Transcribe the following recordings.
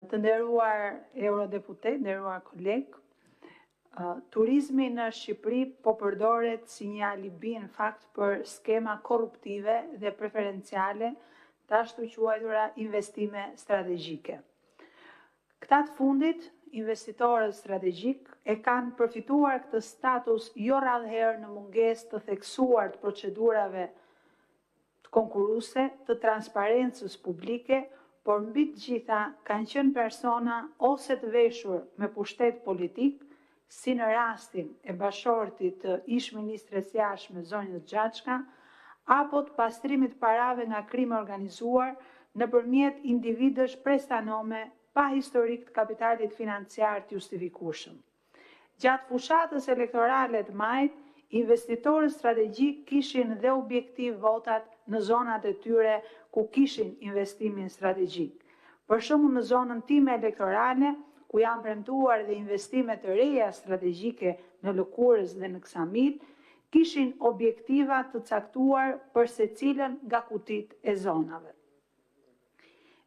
Të nderuar eurodeputet, nderuar kolegë, turizmi në Shqipëri po përdoret si një alibi në fakt për skema korruptive dhe preferenciale të ashtu quajtura investime strategjike. Këta të fundit, investitorët strategjik e kanë përfituar këtë status jo rrallëherë në mungesë të theksuar të procedurave të konkurruese, të transparencës publike, por mbi të gjitha kanë qenë persona ose të veshur me pushtet politik, si në rastin e bashortit të ish-ministres jashtme Zonjës Xhaçka, apo të pastrimit parave nga krimi organizuar nëpërmjet individësh prestanome pa historik të kapitalit financiar të justifikueshëm. Gjatë fushatës elektorale të majit, investitorët strategjik kishin dhe objektiv votat në zonat e tyre ku kishin investimin strategjik. Për shembull në zonën time elektorale, ku janë premtuar dhe investime të reja strategjike në Lëkurës dhe në Ksamil, kishin objektiva të caktuar për secilën nga kutit e zonave.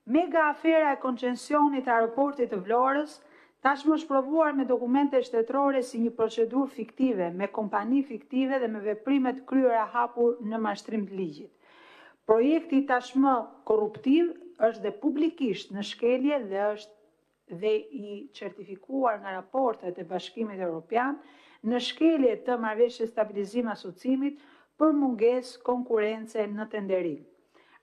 Mega afera e koncesionit të aeroportit të Vlorës tashmë është provuar me dokumente shtetërore si një procedurë fiktive, me kompani fiktive dhe me veprime të kryera hapur në mashtrim të ligjit. Projekti tashmë korruptiv është dhe publikisht në shkelje dhe është dhe i certifikuar nga raportet e Bashkimit Evropian në shkelje të marrëveshjes stabilizim asociimit për mungesë konkurrence në tenderim.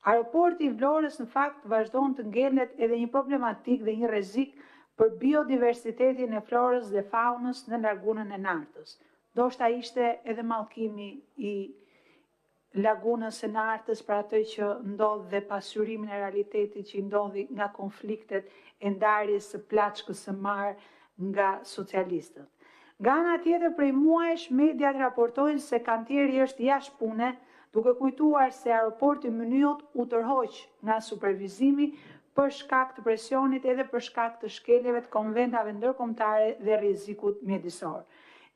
Aeroporti i Vlorës në fakt vazhdon të ngelet edhe një problematik dhe një rrezik për biodiversitetin e florës dhe faunës në lagunën e Nartës. Ndoshta ishte edhe mallkimi i lagunës së Nartës për atë që ndodh dhe pasqyrimin e realitetit që ndodhi nga konfliktet e ndarjes së plaçkës së Mar nga socialistët. Nga ana tjetër, prej muajsh mediat raportojnë se kantieri është jashtë pune, duke kujtuar se aeroporti Mynyot u tërhoq nga supervizimi për shkak të presionit edhe për shkak të shkeljeve të konventave ndërkombëtare dhe rrezikut mjedisor.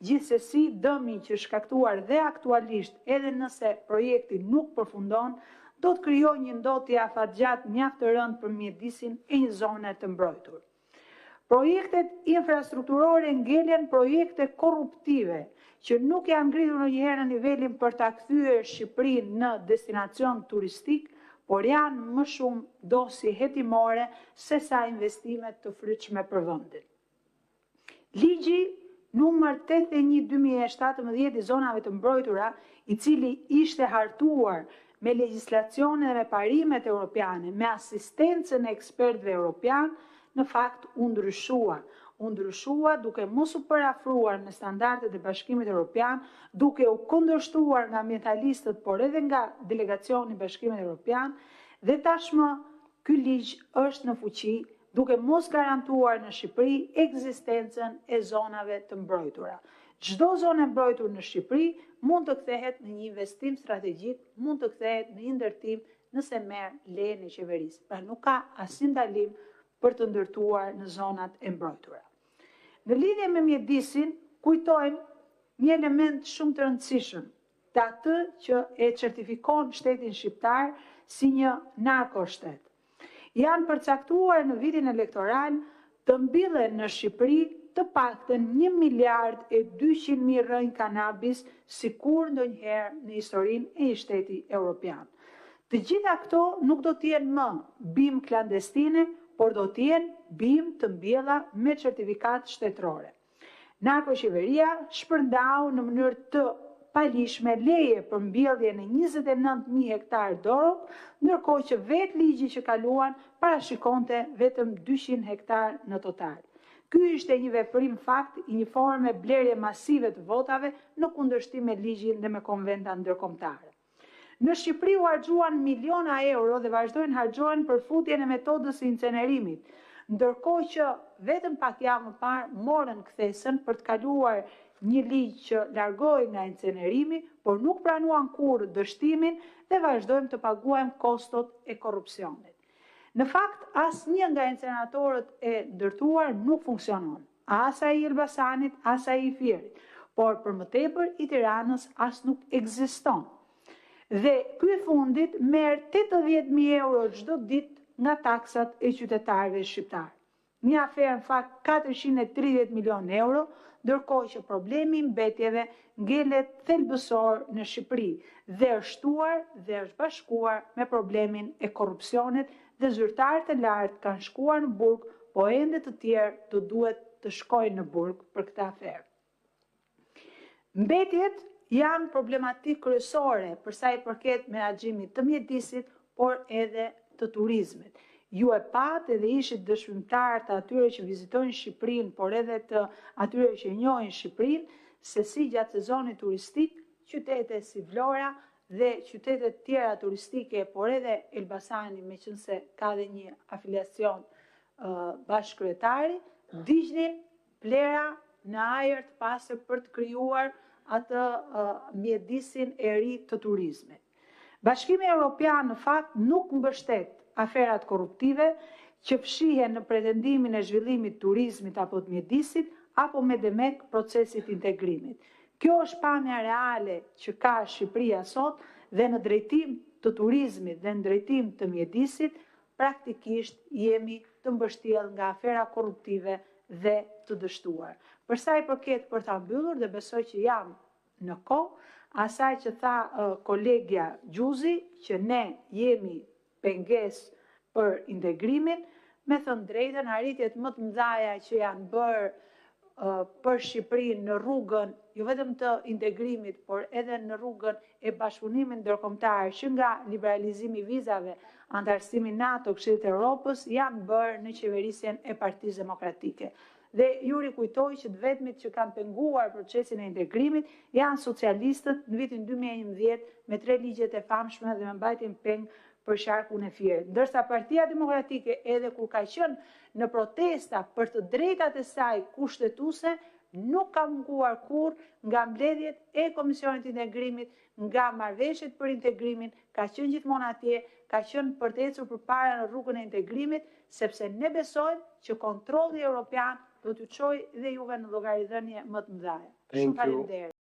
Gjithsesi, dëmi që shkaktuar dhe aktualisht edhe nëse projekti nuk përfundon, do të krijojë një ndotje afatgjat mjaft të rëndë për mjedisin e një zone të mbrojtur. Projektet infrastrukturore ngelen projekte korruptive që nuk janë ngritur ndonjëherë në nivelin për ta kthyer Shqipërinë në destinacion turistik, por janë më shumë dosje hetimore se sa investimet të frytshme për vendin. Ligji numër 81/2017 i zonave të mbrojtura, i cili ishte hartuar me legjislacione dhe me parimet europiane, me asistencën e ekspertëve europian, në fakt u ndryshua duke mos u parafruar me standardet e Bashkimit Evropian, duke u kundërshtuar nga ambientalistët, por edhe nga delegacioni i Bashkimit Evropian, dhe tashmë ky ligj është në fuqi, duke mos garantuar në Shqipëri ekzistencën e zonave të mbrojtura. Çdo zonë e mbrojtur në Shqipëri mund të kthehet në një investim strategjik, mund të kthehet në një ndërtim nëse merr lejen e qeverisë. Pra nuk ka asnjë ndalim për të ndërtuar në zonat e mbrojtura. Në lidhje me mjedisin, kujtojmë një element shumë të rëndësishëm, të atë që e certifikon shtetin shqiptar si një narkoshtet. Janë përcaktuar në vitin elektoral të mbillen në Shqipëri të paktën 1 miliard e 200.000 rrënjë kanabis, sikur ndonjëherë në historinë e një shteti evropian. Të gjitha këto nuk do të jenë më bim klandestine, por do të jenë bim të mbjella me certifikat shtetërore. Narkoqeveria shpërndau në mënyrë të palishme leje për mbjellje në 29.000 hektar dorë, ndërkohë që vetë ligji që kaluan parashikonte vetëm 200 hektar në total. Ky ishte një veprim fakt i një forme blerje masive të votave në kundërshtim me ligjin dhe me konventat ndërkombëtare. Në Shqipëri u harxhuan miliona euro dhe vazhdojnë harxhohen për futjen e metodës së incenerimit, ndërkohë që vetëm pak javë më parë morën kthesën për të kaluar një ligj që largohej nga incenerimi, por nuk pranuan kurrë dështimin dhe vazhdojmë të paguajmë kostot e korrupsionit. Në fakt, asnjë nga inceneratorët e ndërtuar nuk funksionon, as ai i Elbasanit, as ai i Fierit, por për më tepër i Tiranës as nuk ekziston. Dhe ky fundit merr 80.000 euro çdo ditë nga taksat e qytetarëve shqiptar. një aferë në fakt 430 milion euro, ndërkohë që problemi i mbetjeve ngelet thelbësor në Shqipëri dhe është shtuar dhe është bashkuar me problemin e korrupsionit dhe zyrtarët e lartë kanë shkuar në burg, po ende të tjerë do duhet të shkojnë në burg për këtë aferë. Mbetjet janë problematikë kryesore për sa i përket menaxhimit të mjedisit, por edhe të turizmit. Ju e pat edhe ishit dëshmimtar të atyre që vizitojnë Shqipërinë, por edhe të atyre që njohin Shqipërinë, se si gjatë sezonit turistik, qytete si Vlora dhe qytetet tjera turistike, por edhe Elbasani, meqense ka dhe një afiliacion bashkëkryetari, diqnin plera në ajër të pastër për të krijuar atë mjedisin e ri të turizmit. Bashkimi Evropian në fakt nuk mbështet aferat korruptive që fshihen në pretendimin e zhvillimit turizmit apo të mjedisit, apo me demek procesit integrimit. Kjo është pamja reale që ka Shqipëria sot dhe në drejtim të turizmit dhe në drejtim të mjedisit, praktikisht jemi të mbështjellë nga afera korruptive dhe të dështuar. Për sa i përket për ta mbyllur dhe besoj që jam në kohë, asaj që tha kolegja Gjuzi, që ne jemi pengesë për integrimin, me thënë drejtën, arritjet më të mëdha që janë bërë për Shqipërinë në rrugën jo vetëm të integrimit, por edhe në rrugën e bashkëpunimit ndërkombëtar, që nga liberalizimi i vizave, antarësimi NATO, Këshillit të Evropës, janë bërë në qeverisjen e Partisë Demokratike. Dhe ju rikujtoj që të vetmit që kanë penguar procesin e integrimit janë socialistët në vitin 2011 me 3 ligjet e famshme dhe me mbajtjen peng për sharkun e Firit. Ndërsa Partia Demokratike edhe kur ka qenë në protesta për të drejtat e saj kushtetuese, nuk ka munguar kurrë nga mbledhjet e Komisionit të Integrimit, nga marrëveshjet për integrimin, ka qenë gjithmonë atje, ka qenë për të ecur përpara në rrugën e integrimit, sepse ne besojmë që kontrolli evropian do t'ju çojë dhe juve në llogaridhënie më të mëdha. Shumë faleminderit.